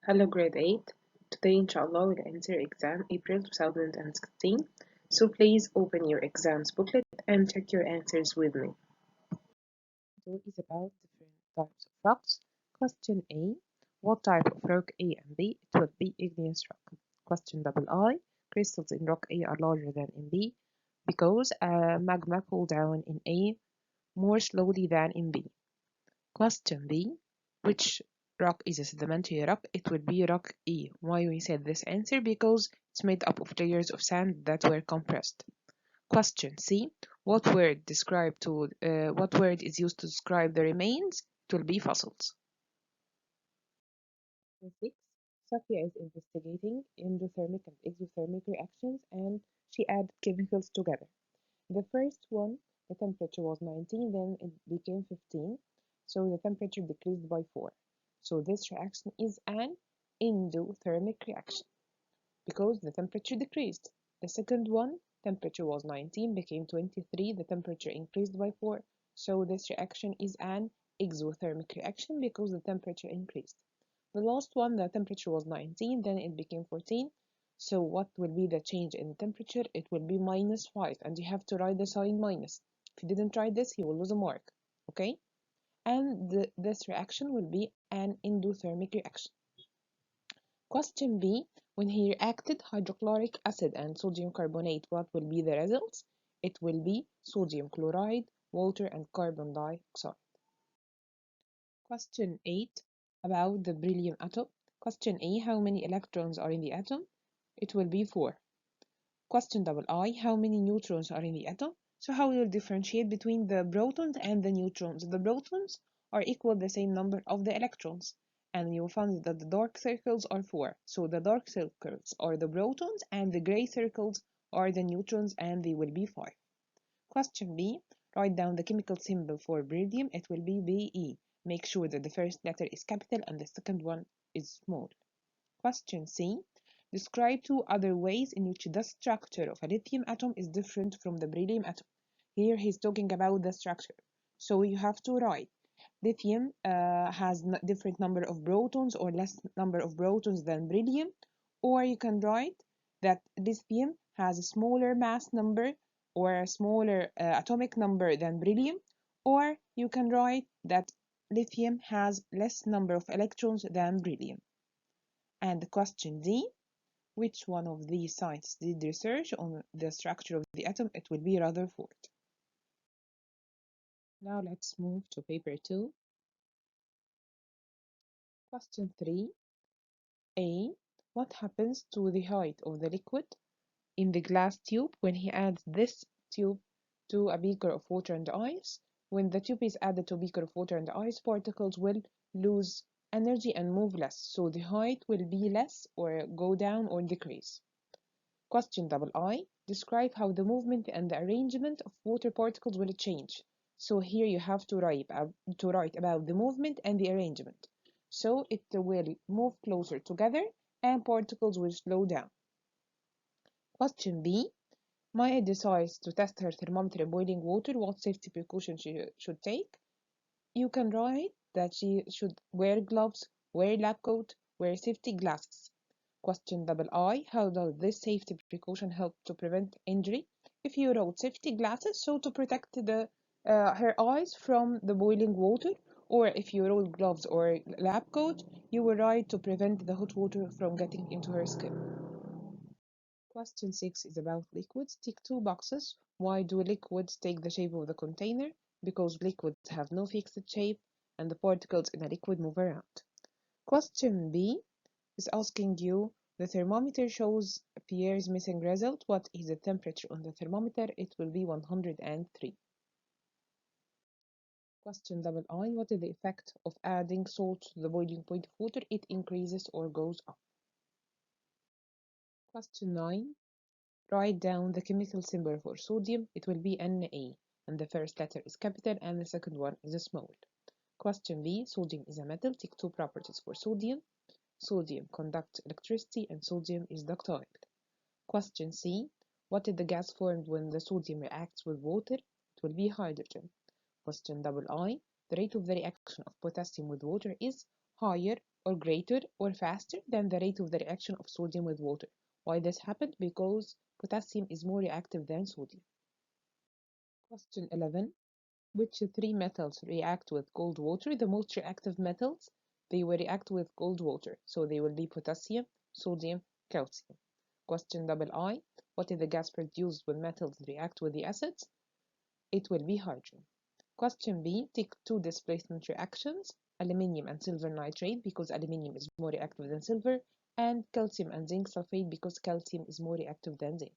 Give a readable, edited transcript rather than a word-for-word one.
Hello grade 8. Today inshallah we'll enter exam April 2016. So please open your exams booklet and check your answers with me. Two is about different types of rocks. Question A. What type of rock A and B? It will be igneous rock. Question double I. Crystals in rock A are larger than in B because magma cool down in A more slowly than in B. Question B. Which rock is a sedimentary rock? It will be rock E. Why we said this answer? Because it's made up of layers of sand that were compressed. Question C. What word is used to describe the remains? It will be fossils. Question 6. Sophia is investigating endothermic and exothermic reactions and she added chemicals together. The first one, the temperature was 19, then it became 15, so the temperature decreased by 4. So this reaction is an endothermic reaction because the temperature decreased. The second one, temperature was 19, became 23, the temperature increased by 4, so this reaction is an exothermic reaction because the temperature increased. The last one, the temperature was 19, then it became 14. So what will be the change in temperature? It will be -5, and you have to write the sign minus. If you didn't write this, you will lose a mark, okay? And this reaction will be an endothermic reaction. Question B, when he reacted hydrochloric acid and sodium carbonate, what will be the results? It will be sodium chloride, water, and carbon dioxide. Question 8 about the beryllium atom. Question A, how many electrons are in the atom? It will be 4. Question double I, how many neutrons are in the atom? So how will you differentiate between the protons and the neutrons? The protons are equal the same number of the electrons. And you will find that the dark circles are 4. So the dark circles are the protons and the gray circles are the neutrons and they will be 5. Question B, write down the chemical symbol for beryllium. It will be Be. Make sure that the first letter is capital and the second one is small. Question C, describe 2 other ways in which the structure of a lithium atom is different from the beryllium atom. Here he's talking about the structure. So you have to write lithium has different number of protons or less number of protons than beryllium, or you can write that lithium has a smaller mass number or a smaller atomic number than beryllium, or you can write that lithium has less number of electrons than beryllium. And question D, which one of these scientists did research on the structure of the atom? It will be Rutherford. Now let's move to paper 2. Question 3. A. What happens to the height of the liquid in the glass tube when he adds this tube to a beaker of water and ice? When the tube is added to a beaker of water and ice, particles will lose energy and move less, so the height will be less or go down or decrease. Question double I. Describe how the movement and the arrangement of water particles will change. So here you have to write about the movement and the arrangement. So it will move closer together and particles will slow down. Question B. Maya decides to test her thermometer in boiling water. What safety precautions she should take? You can write that she should wear gloves, wear lab coat, wear safety glasses. Question double I. How does this safety precaution help to prevent injury? If you wrote safety glasses, so to protect her eyes from the boiling water, or if you wrote gloves or lab coat, you will write to prevent the hot water from getting into her skin. Question 6 is about liquids. Tick 2 boxes. Why do liquids take the shape of the container? Because liquids have no fixed shape and the particles in a liquid move around. Question B is asking you, the thermometer shows Pierre's missing result. What is the temperature on the thermometer? It will be 103. Question double I. What is the effect of adding salt to the boiling point of water? It increases or goes up. Question 9. Write down the chemical symbol for sodium. It will be Na, and the first letter is capital and the second one is small. Question B. Sodium is a metal. Tick 2 properties for sodium. Sodium conducts electricity and sodium is ductile. Question C. What is the gas formed when the sodium reacts with water? It will be hydrogen. Question double I. the rate of the reaction of potassium with water is higher or greater or faster than the rate of the reaction of sodium with water. Why this happened? Because potassium is more reactive than sodium. Question 11. Which three metals react with cold water? The most reactive metals, they will react with cold water. So they will be potassium, sodium, calcium. Question double I. What is the gas produced when metals react with the acids? It will be hydrogen. Question B. Take two displacement reactions, aluminium and silver nitrate because aluminium is more reactive than silver, and calcium and zinc sulfate because calcium is more reactive than zinc.